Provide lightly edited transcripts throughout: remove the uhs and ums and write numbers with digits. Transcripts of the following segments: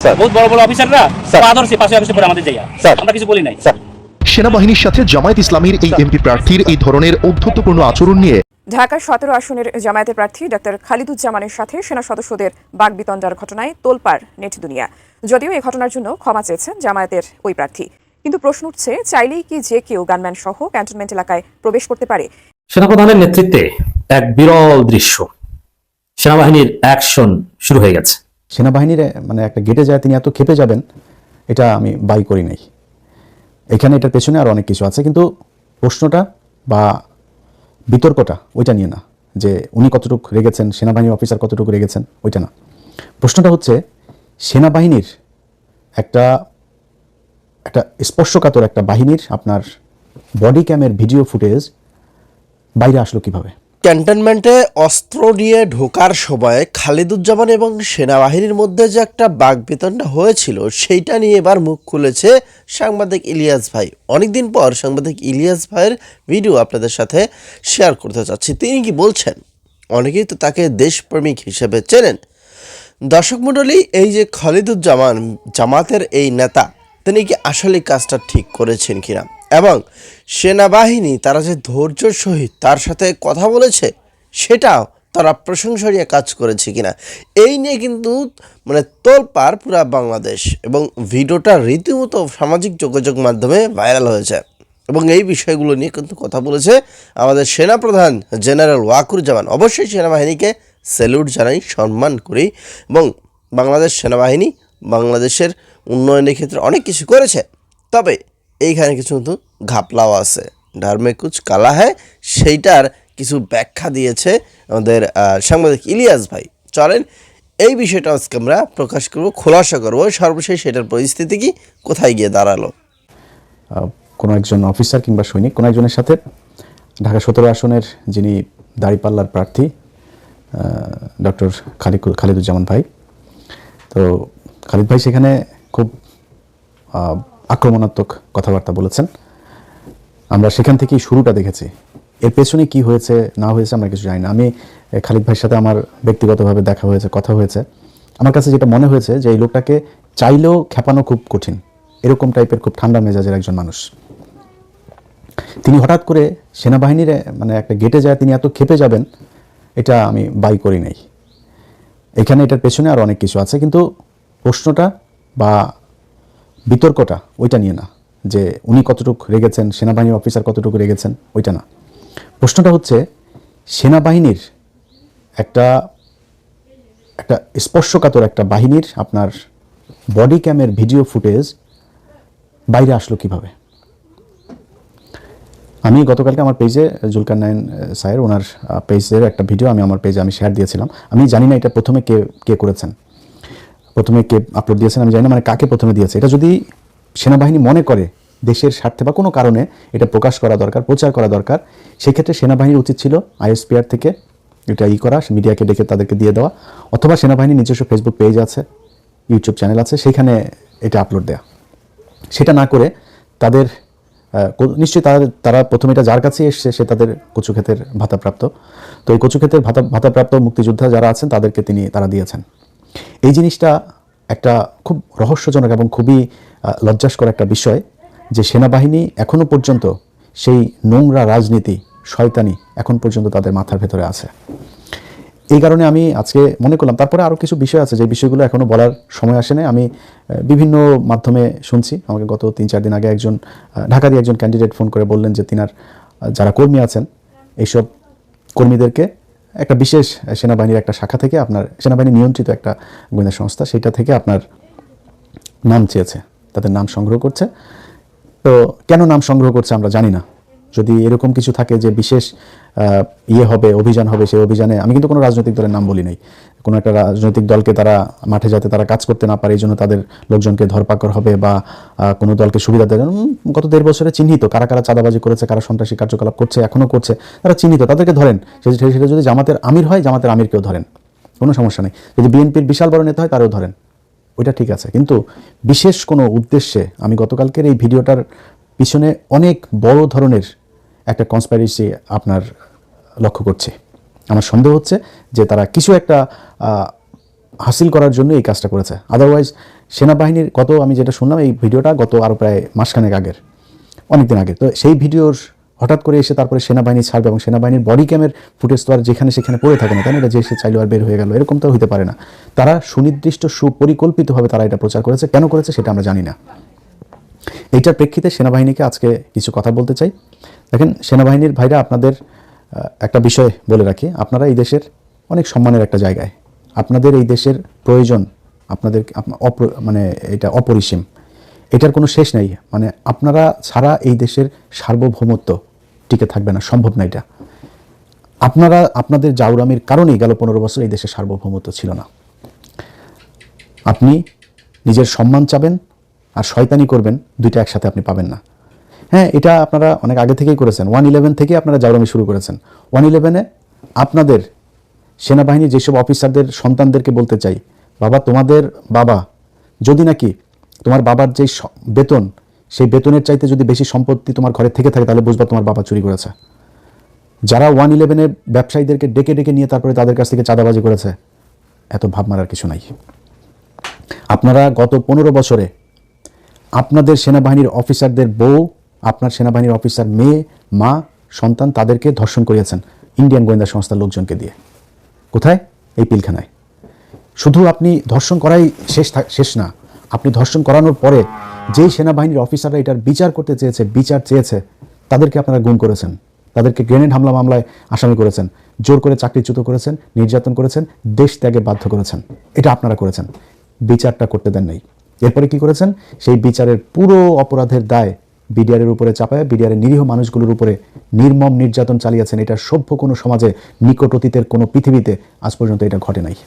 বহুত বড় বড় অফিসাররা আদর্শে পাশে অফিসে পড়ে আমাদের জায়গা আমরা কিছু বলি নাই। সেনাবাহিনীর সাথে জামায়াত ইসলামীর এই এমপি প্রার্থীর এই ধরনের ঔদ্ধত্যপূর্ণ আচরণ নিয়ে ঢাকার 17 আসনের জামায়াতের প্রার্থী ডক্টর খালিদুজ্জামানের সাথে সেনা সদস্যদের বাগবিতণ্ডার ঘটনায় তোলপাড় নেট দুনিয়া। যদিও এই ঘটনার জন্য ক্ষমা চেয়েছেন জামায়াতের ওই প্রার্থী, কিন্তু প্রশ্ন উঠছে, চাইলেই কি যে কেউ গানম্যান সহ ক্যান্টনমেন্ট এলাকায় প্রবেশ করতে পারে? সেনাপ্রধানের নেতৃত্বে এক বিরল দৃশ্য, সেনাবাহিনীর অ্যাকশন শুরু হয়ে গেছে। সেনাবাহিনীর একটা গেটে যায় তিনি এত ক্ষেপে যাবেন, এটা আমি বাই করি নাই। এখানে এটার পেছনে আরও অনেক কিছু আছে, কিন্তু প্রশ্নটা বা বিতর্কটা ওইটা নিয়ে না যে উনি কতটুকু রেগেছেন, সেনাবাহিনীর অফিসার কতটুকু রেগেছেন, ওইটা না। প্রশ্নটা হচ্ছে সেনাবাহিনীর একটা স্পর্শকাতর একটা বাহিনীর আপনার বডি ক্যামের ভিডিও ফুটেজ বাইরে আসলো কিভাবে? ক্যান্টনমেন্টে অস্ত্র নিয়ে ঢোকার সময় খালিদুজ্জামান এবং সেনাবাহিনীর মধ্যে যে একটা বাকবিতণ্ডা হয়েছিল, সেইটা নিয়ে এবার মুখ খুলেছে সাংবাদিক ইলিয়াস ভাই। অনেকদিন পর সাংবাদিক ইলিয়াস ভাইয়ের ভিডিও আপনাদের সাথে শেয়ার করতে চাচ্ছি। তিনি কি বলছেন? অনেকেই তো তাকে দেশপ্রেমিক হিসেবে চেনেন। দর্শক মণ্ডলী, এই যে খালিদুজ্জামান জামাতের এই নেতা, তিনি কি আসলে কাজটা ঠিক করেছেন কিনা, এবং সেনাবাহিনী তারা যে ধৈর্যের সহিত তার সাথে কথা বলেছে, সেটাও তারা প্রশংসনীয় কাজ করেছে কিনা, এই নিয়ে কিন্তু তোলপাড় পুরা বাংলাদেশ, এবং ভিডিওটা রীতিমতো সামাজিক যোগাযোগ মাধ্যমে ভাইরাল হয়েছে। এবং এই বিষয়গুলো নিয়ে কিন্তু কথা বলেছে আমাদের সেনাপ্রধান জেনারেল ওয়াকুরুজ্জামান। অবশ্যই সেনাবাহিনীকে স্যালুট জানাই, সম্মান করি, এবং বাংলাদেশ সেনাবাহিনী বাংলাদেশের উন্নয়নের ক্ষেত্রে অনেক কিছু করেছে। তবে এইখানে কিছু কিন্তু ঘাপলাও আছে, ডারমে কুচ কালা হ্যায়, সেইটার কিছু ব্যাখ্যা দিয়েছে আমাদের সাংবাদিক ইলিয়াস ভাই। চলেন এই বিষয়টা আজকে আমরা প্রকাশ করব, খোলাসা করব, সর্বশেষ সেটার পরিস্থিতি কি, কোথায় গিয়ে দাঁড়ালো। কোনো একজন অফিসার কিংবা সৈনিক কোনো একজনের সাথে ঢাকা 17 আসনের যিনি দাঁড়িপাল্লার প্রার্থী ডক্টর খালিদুজ্জামান ভাই, তো খালিদ ভাই সেখানে খুব আক্রমণাত্মক কথাবার্তা বলেছেন। আমরা সেখান থেকেই শুরুটা দেখেছি। এর পেছনে কি হয়েছে না হয়েছে আমরা কিছু জানি না। আমি খালিদ ভাইয়ের সাথে আমার ব্যক্তিগতভাবে দেখা হয়েছে, কথা হয়েছে। আমার কাছে যেটা মনে হয়েছে যে এই লোকটাকে চাইলেও খেপানো খুব কঠিন, এরকম টাইপের খুব ঠান্ডা মেজাজের একজন মানুষ। তিনি হঠাৎ করে সেনাবাহিনীর একটা গেটে যায় তিনি এত ক্ষেপে যাবেন, এটা আমি বাই করি নাই। এখানে এটার পেছনে আরও অনেক কিছু আছে, কিন্তু প্রশ্নটা বা বিতর্কটা ওইটা নিয়ে না যে উনি কতটুকু রেগেছেন, সেনাবাহিনীর অফিসার কতটুকু রেগেছেন, ওইটা না। প্রশ্নটা হচ্ছে সেনাবাহিনীর একটা স্পর্শকাতর একটা বাহিনীর আপনার বডি ক্যামের ভিডিও ফুটেজ বাইরে আসলো কিভাবে? আমি গতকালকে আমার পেজে জুলকারনাইন স্যার ওনার পেজের একটা ভিডিও আমি আমার পেজে শেয়ার দিয়েছিলাম। আমি জানি না এটা প্রথমে কে করেছেন, প্রথমে কে আপলোড দিয়েছেন আমি জানি না, কাকে প্রথমে দিয়েছে। এটা যদি সেনাবাহিনী মনে করে দেশের স্বার্থে বা কোনো কারণে এটা প্রকাশ করা দরকার, প্রচার করা দরকার, সেক্ষেত্রে সেনাবাহিনীর উচিত ছিল ISPR থেকে এটা করা, মিডিয়াকে ডেকে তাদেরকে দিয়ে দেওয়া, অথবা সেনাবাহিনীর নিজস্ব ফেসবুক পেজ আছে, ইউটিউব চ্যানেল আছে, সেখানে এটা আপলোড দেওয়া। সেটা না করে তাদের নিশ্চয়ই তারা প্রথমে এটা যার কাছে এসছে সে তাদের কচুক্ষেতের ভাতাপ্রাপ্ত, তো এই কচুক্ষেতের ভাতাপ্রাপ্ত মুক্তিযোদ্ধা যারা আছেন তাদেরকে তারা দিয়েছেন। এই জিনিসটা একটা খুব রহস্যজনক এবং খুবই লজ্জাস্কর একটা বিষয় যে সেনাবাহিনী এখনো পর্যন্ত সেই নোংরা রাজনীতি, শয়তানি এখন পর্যন্ত তাদের মাথার ভেতরে আছে। এই কারণে আমি আজকে মনে করলাম, তারপরে আরও কিছু বিষয় আছে যে বিষয়গুলো এখনও বলার সময় আসে না। আমি বিভিন্ন মাধ্যমে শুনছি, আমাকে গত 3-4 দিন আগে একজন ঢাকারই একজন ক্যান্ডিডেট ফোন করে বললেন যে তিনার যারা কর্মী আছেন এইসব কর্মীদেরকে একটা বিশেষ সেনাবাহিনীর একটা শাখা থেকে, আপনার সেনাবাহিনী নিয়ন্ত্রিত একটা গোয়েন্দা সংস্থা, সেটা থেকে আপনার নাম চেয়েছে, তাদের নাম সংগ্রহ করছে। তো কেন নাম সংগ্রহ করছে আমরা জানি না। যদি এরকম কিছু থাকে যে বিশেষ হবে, অভিযান হবে, সেই অভিযানে আমি কিন্তু কোনো রাজনৈতিক দলের নাম বলি নাই। কোনো একটা রাজনৈতিক দলকে তারা মাঠে যাতে তারা কাজ করতে না পারে এই জন্য তাদের লোকজনকে ধরপাকড় হবে বা কোনো দলকে সুবিধা দেবে। গত 1.5 বছরে চিহ্নিত কারা কারা চাঁদাবাজি করেছে, কারা সন্ত্রাসী কার্যকলাপ করছে, এখনও করছে, তারা চিহ্নিত, তাদেরকে ধরেন। সেটা যদি জামাতের আমির হয়, জামাতের আমিরকেও ধরেন, কোনো সমস্যা নেই। যদি বিএনপির বিশাল বড় নেতা হয় তারও ধরেন, ওইটা ঠিক আছে। কিন্তু বিশেষ কোনো উদ্দেশ্যে আমি গতকালকের এই ভিডিওটার পিছনে অনেক বড় ধরনের একটা কনস্পাইরেসি আপনার লক্ষ্য করছে। আমার সন্দেহ হচ্ছে যে তারা কিছু একটা হাসিল করার জন্য এই কাজটা করেছে। আদারওয়াইজ সেনাবাহিনীর আমি যেটা শুনলাম এই ভিডিওটা গত আরও প্রায় মাসখানেক আগের, অনেকদিন আগে। তো সেই ভিডিওর হঠাৎ করে এসে তারপরে সেনাবাহিনী ছাড়বে এবং সেনাবাহিনীর বডি ক্যামের ফুটেজ তো আর যেখানে সেখানে পড়ে থাকে না, তাই না? এটা যে সে চাইলো আর বের হয়ে গেল, এরকম তো হতে পারে না। তারা সুনির্দিষ্ট সুপরিকল্পিতভাবে তারা এটা প্রচার করেছে। কেন করেছে সেটা আমরা জানি না। এইটার প্রেক্ষিতে সেনাবাহিনীকে আজকে কিছু কথা বলতে চাই। দেখেন সেনাবাহিনীর ভাইরা, আপনাদের একটা বিষয় বলে রাখি, আপনারা এই দেশের অনেক সম্মানের একটা জায়গায়, আপনাদের এই দেশের প্রয়োজন আপনাদের মানে এটা অপরিসীম, এটার কোনো শেষ নেই। মানে আপনারা ছাড়া এই দেশের সার্বভৌমত্ব টিকে থাকবে না, সম্ভব না এটা। আপনাদের জাউরামির কারণেই গেল 15 বছর এই দেশের সার্বভৌমত্ব ছিল না। আপনি নিজের সম্মান চাবেন আর শয়তানি করবেন, দুইটা একসাথে আপনি পাবেন না। হ্যাঁ, এটা আপনারা অনেক আগে থেকেই করেছেন। 111 থেকে আপনারা জাউরামি শুরু করেছেন। 111-এ আপনাদের সেনাবাহিনীর যেসব অফিসারদের সন্তানদেরকে বলতে চাই, বাবা তোমাদের বাবা যদি নাকি তোমার বাবার যে বেতন, সেই বেতনের চাইতে যদি বেশি সম্পত্তি তোমার ঘরে থেকে থাকে, তাহলে বুঝবা তোমার বাবা চুরি করেছে। যারা 111-এ ব্যবসায়ীদেরকে ডেকে ডেকে নিয়ে তারপরে তাদের কাছ থেকে চাঁদাবাজি করেছে, এত ভাব মারার কিছু নাই। আপনারা গত 15 বছরে আপনাদের সেনাবাহিনীর অফিসারদের বউ, আপনার সেনাবাহিনীর অফিসার মেয়ে, মা, সন্তান, তাদেরকে ধর্ষণ করিয়েছেন ইন্ডিয়ান গোয়েন্দা সংস্থার লোকজনকে দিয়ে। কোথায়? এই পিলখানায়। শুধু আপনি ধর্ষণ করাই শেষ না, আপনি ধর্ষণ করানোর পরে যেই সেনাবাহিনীর অফিসাররা এটার বিচার চেয়েছে তাদেরকে আপনারা গুম করেছেন, তাদেরকে গ্রেনেড হামলা মামলায় আসামি করেছেন, জোর করে চাকরিচ্যুত করেছেন, নির্যাতন করেছেন, দেশ ত্যাগে বাধ্য করেছেন। এটা আপনারা করেছেন, বিচারটা করতে দেন নাই। এরপরে কি করেছেন? সেই বিচারের পুরো অপরাধের দায় বিডিআরের উপরে চাপায় বিডিআরের নিরীহ মানুষগুলোর উপরে নির্মম নির্যাতন চালিয়েছেন। এটা সভ্য কোনো সমাজে, নিকট অতীতের কোনো পৃথিবীতে আজ পর্যন্ত এটা ঘটে নাই।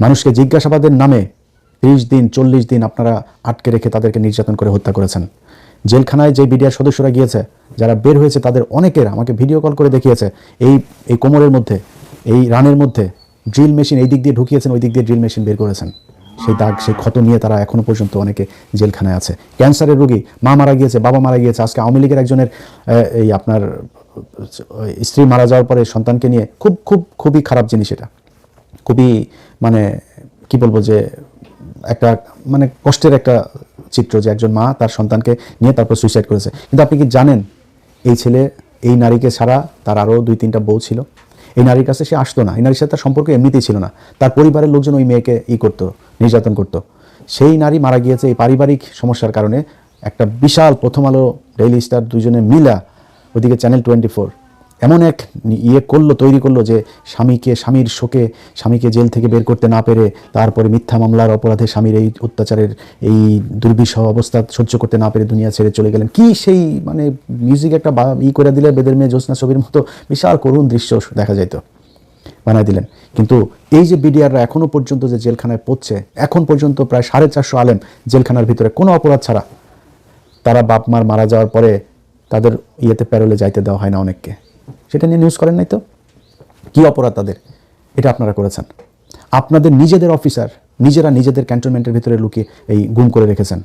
মানুষকে জিজ্ঞাসাবাদের নামে 30 দিন 40 দিন আপনারা আটকে রেখে তাদেরকে নির্যাতন করে হত্যা করেছেন। জেলখানায় যে বিডিআর সদস্যরা গিয়েছে, যারা বের হয়েছে, তাদের অনেকের আমাকে ভিডিও কল করে দেখিয়েছে এই কোমরের মধ্যে, এই রানের মধ্যে ড্রিল মেশিন এই দিক দিয়ে ঢুকিয়েছেন, ওই দিক দিয়ে ড্রিল মেশিন বের করেছেন। সেই দাগ, সেই ক্ষত নিয়ে তারা এখনো পর্যন্ত অনেকে জেলখানায় আছে। ক্যান্সারের রোগী, মা মারা গিয়েছে, বাবা মারা গিয়েছে। আজকে আওয়ামী লীগের একজনের এই আপনার স্ত্রী মারা যাওয়ার পরে সন্তানকে নিয়ে খুবই খারাপ জিনিস। এটা খুবই মানে কি বলবো, যে একটা মানে কষ্টের একটা চিত্র, যে একজন মা তার সন্তানকে নিয়ে তারপর সুইসাইড করেছে। কিন্তু আপনি কি জানেন, এই ছেলে এই নারীকে ছাড়া তার আরও 2-3টা বউ ছিল। এই নারীর কাছে সে আসতো না, এই নারীর সাথে তার সম্পর্ক এমনিতেই ছিল না। তার পরিবারের লোকজন ওই মেয়েকে করতো, নির্যাতন করতো। সেই নারী মারা গিয়েছে এই পারিবারিক সমস্যার কারণে। একটা বিশাল প্রথম আলো, ডেইলি স্টার দুজনে মিলা, ওদিকে চ্যানেল 24 এমন এক তৈরি করলো যে স্বামীর শোকে, স্বামীকে জেল থেকে বের করতে না পেরে, তারপরে মিথ্যা মামলার অপরাধে স্বামীর এই অত্যাচারের এই দুর্বিষহ অবস্থা সহ্য করতে না পেরে দুনিয়া ছেড়ে চলে গেলেন। কি সেই মানে মিউজিক একটা করে দিলে বেদের মেয়ে জ্যোৎস্না ছবির মতো বিশাল করুণ দৃশ্য দেখা যাইত, বানায় দিলেন। কিন্তু এই যে বিডিআররা এখনো পর্যন্ত যে জেলখানায় পড়ছে, এখন পর্যন্ত প্রায় 450 আলেম জেলখানার ভিতরে কোনো অপরাধ ছাড়া, তারা বাপ মার মারা যাওয়ার পরে তাদের প্যারোলে যাইতে দেওয়া হয় না অনেককে। সেটা নিয়ে নিউজ করেন নাই তো? কি অপরাধ তাদের? এটা আপনারা করেছেন। আপনাদের নিজেদের অফিসার নিজেরা নিজেদের ক্যান্টনমেন্টের ভিতরে লুকিয়ে গুম করে রেখেছেন।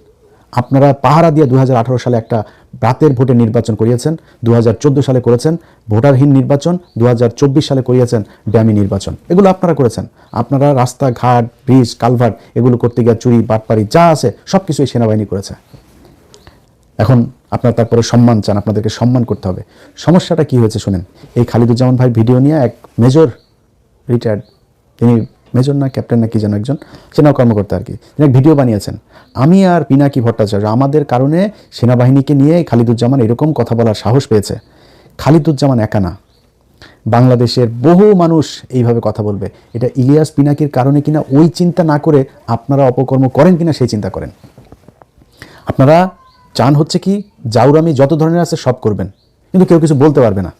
আপনারা পাহারা দিয়ে 2018 সালে একটা রাতের ভোটে নির্বাচন করিয়েছেন, 2014 সালে করেছেন ভোটারহীন নির্বাচন, 2024 সালে করিয়েছেন ড্যামি নির্বাচন। এগুলো আপনারা করেছেন। আপনারা রাস্তাঘাট, ব্রিজ, কালভার্ট এগুলো করতে গিয়ে চুরি, বাটপারি যা আছে সব কিছুই সেনাবাহিনী করেছে। এখন আপনারা তারপরে সম্মান চান, আপনাদেরকে সম্মান করতে হবে। সমস্যাটা কি হয়েছে শুনেন। এই খালিদুজ্জামান ভাই ভিডিও নিয়ে এক মেজর, রিটায়ার্ড, তিনি মেজর না ক্যাপ্টেন না কি যেন একজন সেনা কর্মকর্তা আর কি, তিনি এক ভিডিও বানিয়েছেন। আমি আর পিনাকি ভট্টাচার্য আমাদের কারণে সেনাবাহিনীকে নিয়ে খালিদুজ্জামান এরকম কথা বলার সাহস পেয়েছে। খালিদুজ্জামান একা না, বাংলাদেশের বহু মানুষ এইভাবে কথা বলবে। এটা ইলিয়াস পিনাকির কারণে কিনা ওই চিন্তা না করে আপনারা অপকর্ম করেন কিনা সেই চিন্তা করেন। আপনারা চান হচ্ছে কি জাউরামি যত ধরনের আছে সব করবেন, কিন্তু কেউ কিছু বলতে পারবে না।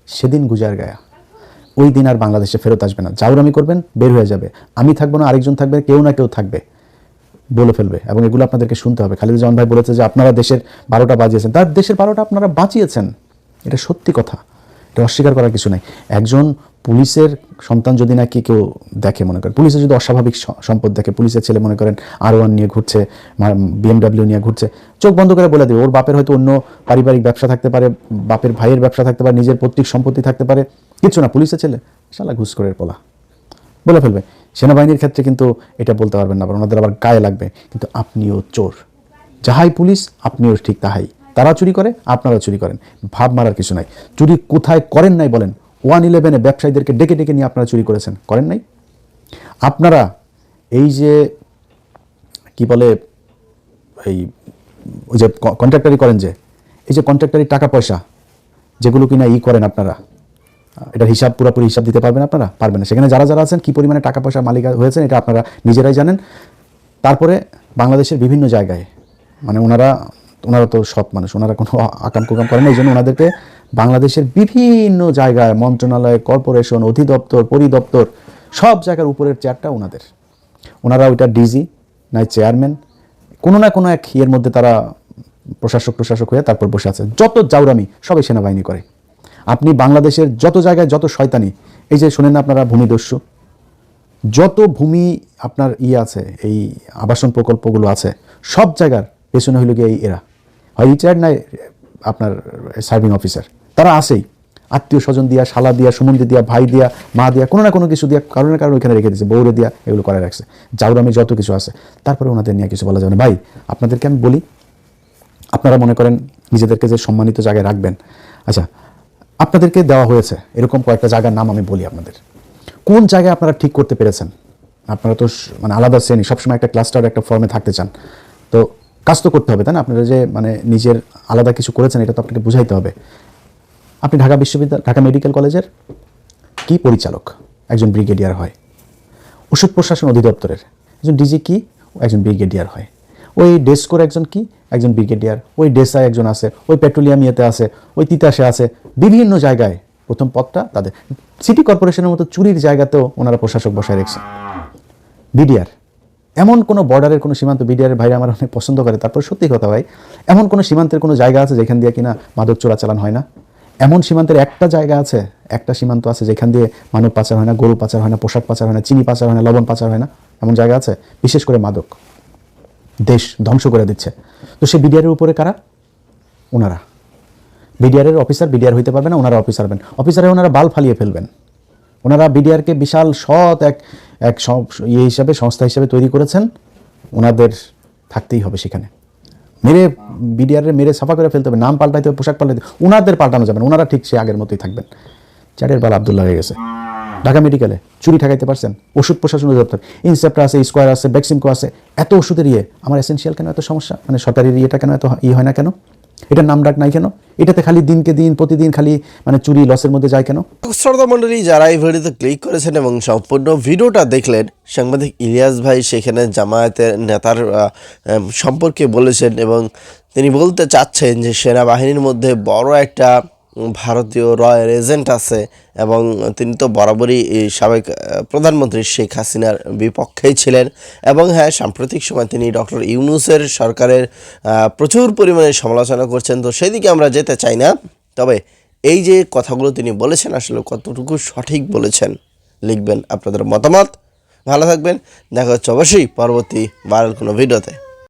সেদিন গুজার গায়া, ওই দিন আর বাংলাদেশে ফেরত আসবে না। জাউরামি করবেন, বের হয়ে যাবে। আমি থাকবো না, আরেকজন থাকবে, কেউ না কেউ থাকবে, বলে ফেলবে। এবং এগুলো আপনাদেরকে শুনতে হবে। খালিদুজ্জামান ভাই বলেছে যে আপনারা দেশের 12টা বাজিয়েছেন, তার দেশের 12টা আপনারা বাঁচিয়েছেন। এটা সত্যি কথা, এটা অস্বীকার করার কিছু নাই। একজন পুলিশের সন্তান যদি নাকি কেউ দেখে, মনে করেন পুলিশের যদি অস্বাভাবিক সম্পদ দেখে, পুলিশের ছেলে মনে করেন R1 নিয়ে ঘুরছে, BMW নিয়ে ঘুরছে, চোখ বন্ধ করে বলে দেবে ওর বাপের হয়তো অন্য পারিবারিক ব্যবসা থাকতে পারে, বাপের ভাইয়ের ব্যবসা থাকতে পারে, নিজের পৈতৃক সম্পত্তি থাকতে পারে, কিছু না, পুলিশের ছেলে শালা ঘুষখোরের পোলা, বলে ফেলবে। সেনাবাহিনীর ক্ষেত্রে কিন্তু এটা বলতে পারবেন না, ওনাদের আবার গায়ে লাগবে। কিন্তু আপনিও চোর, যাহাই পুলিশ আপনিও ঠিক তাহাই। তারা চুরি করে, আপনারা চুরি করেন, ভাব মারার কিছু নাই। চুরি কোথায় করেন নাই বলেন? 111-এ ব্যবসায়ীদেরকে ডেকে ডেকে নিয়ে আপনারা চুরি করেছেন, করেন নাই? আপনারা এই যে কি বলে এই ওই যে কন্ট্রাক্টারি করেন, যে এই যে কন্ট্রাক্টারি টাকা পয়সা যেগুলো কিনা করেন আপনারা, এটার হিসাব পুরোপুরি হিসাব দিতে পারবেন আপনারা? পারবেন না। সেখানে যারা যারা আছেন কী পরিমাণে টাকা পয়সা মালিক হয়েছেন এটা আপনারা নিজেরাই জানেন। তারপরে বাংলাদেশের বিভিন্ন জায়গায় মানে ওনারা তো সৎ মানুষ, ওনারা কোনো আকাম কুকাম করেন না। এই জন্য ওনাদেরকে বাংলাদেশের বিভিন্ন জায়গায় মন্ত্রণালয়, কর্পোরেশন, অধিদপ্তর, পরিদপ্তর সব জায়গার উপরের চেয়ারটা ওনাদের। ওনারা ওইটা ডিজি নাই চেয়ারম্যান, কোনো না কোনো এক ইয়ের মধ্যে তারা প্রশাসক হয়ে তারপর বসে আছে। যত জাউরামি সবই সেনাবাহিনী করে। আপনি বাংলাদেশের যত জায়গায় যত শয়তানি, এই যে শোনেন না আপনারা ভূমিদস্যু, যত ভূমি আপনার আছে, এই আবাসন প্রকল্পগুলো আছে, সব জায়গার পেছনে হইল গিয়ে এরা হয় রিটায়ার্ড নাই আপনার সার্ভিং অফিসার, তারা আসেই আত্মীয় স্বজন দিয়া, শালা দিয়া, সুমন্দি দিয়া, ভাই দিয়া, মা দিয়া, কোনো না কোনো কিছু দিয়া, কারণে ওইখানে রেখে দিয়েছে, বউরে দিয়া এগুলো করে রাখছে। জাউরামি যত কিছু আছে, তারপরে ওনাদের নিয়ে কিছু বলা যাবে না। ভাই আপনাদেরকে আমি বলি, আপনারা মনে করেন নিজেদেরকে যে সম্মানিত জায়গায় রাখবেন, আচ্ছা আপনাদেরকে দেওয়া হয়েছে এরকম কয়েকটা জায়গার নাম আমি বলি আপনাদের। কোন জায়গায় আপনারা ঠিক করতে পেরেছেন? আপনারা তো মানে আলাদা শ্রেণী, সবসময় একটা ক্লাস্টার একটা ফর্মে থাকতে চান, তো কাজ তো করতে হবে, তাই না? আপনারা যে মানে নিজের আলাদা কিছু করেছেন এটা তো আপনাকে বুঝাইতে হবে। আপনি ঢাকা বিশ্ববিদ্যালয়, ঢাকা মেডিকেল কলেজের কি পরিচালক একজন ব্রিগেডিয়ার হয়, ওষুধ প্রশাসন অধিদপ্তরের একজন ডিজি কি একজন ব্রিগেডিয়ার হয়, ওই ডেস্কোর একজন কি একজন ব্রিগেডিয়ার, ওই ডেসায় একজন আছে, ওই পেট্রোলিয়াম ইয়েতে আছে, ওই তিতাসে আছে, বিভিন্ন জায়গায় প্রথম পদটা তাদের। সিটি কর্পোরেশনের মতো চুরির জায়গাতেও ওনারা প্রশাসক বসায় রেখেছেন। বিডিআর এমন কোনো বর্ডারের কোনো সীমান্ত, বিডিআরের ভাইরা আমার অনেক পছন্দ করে, তারপর সত্যি কথা ভাই, এমন কোনো সীমান্তের কোনো জায়গা আছে যেখান দিয়ে কিনা মাদক চোরাচালান হয় না? এমন সীমান্তের একটা জায়গা আছে, একটা সীমান্ত আছে যেখান দিয়ে মানব পাচার হয় না, গরু পাচার হয় না, পোশাক পাচার হয় না, চিনি পাচার হয় না, লবণ পাচার হয় না? এমন জায়গা আছে? বিশেষ করে মাদক দেশ ধ্বংস করে দিচ্ছে। তো সে বিডিআরের উপরে কারা? ওনারা। বিডিআরের অফিসার বিডিআর হইতে পারবে না, ওনারা অফিসার হবেন। অফিসারে ওনারা বাল ফালিয়ে ফেলবেন। ওনারা বিডিআরকে বিশাল সৎ এক হিসাবে, সংস্থা হিসাবে তৈরি করেছেন। ওনাদের থাকতেই হবে সেখানে, মেরে বিডিআরের মেরে সাফা করে ফেলতে হবে, নাম পাল্টাইতে হবে, পোশাক পাল্টাইতে হবে, ওনাদের পাল্টানো যাবে না। ওনারা ঠিক সে আগের মতোই থাকবেন। চারের বাল আব্দুল্লাহ হয়ে গেছে। ঢাকা মেডিকেলে চুরি ঠেকাইতে পারছেন? ওষুধ প্রশাসন অধিদপ্তর, ইনসেপ্টা আছে, স্কোয়ার আছে, ভ্যাকসিনকো আছে, এত ওষুধের আমার এসেনশিয়াল কেন এত সমস্যা? মানে সরকারের ইয়েটা কেন এত হয় না কেন? এটার নাম ডাক নাই কেন? এটাতে খালি দিনকে দিন প্রতিদিন খালি মানে চুরি লসের মধ্যে যায় কেন? শ্রোতা মণ্ডলী, যারা এই ভিডিওতে ক্লিক করেছেন এবং সম্পূর্ণ ভিডিওটা দেখলেন, সাংবাদিক ইলিয়াস ভাই সেখানে জামায়াতের নেতার সম্পর্কে বলেছেন এবং তিনি বলতে চাচ্ছেন যে সেনাবাহিনীর মধ্যে বড় একটা ভারতীয় রয়্যাল এজেন্ট আছে এবং তিনি তো বরাবরই সাবেক প্রধানমন্ত্রী শেখ হাসিনার বিপক্ষেই ছিলেন এবং হ্যাঁ, সাম্প্রতিক সময় তিনি ডক্টর ইউনূসের সরকারের প্রচুর পরিমাণে সমালোচনা করছেন। তো সেদিকে আমরা যেতে চাই না, তবে এই যে কথাগুলো তিনি বলেছেন আসলে কতটুকু সঠিক বলেছেন লিখবেন আপনাদের মতামত। ভালো থাকবেন, দেখা হচ্ছে অবশ্যই পরবর্তী ভাইরাল কোনো ভিডিওতে।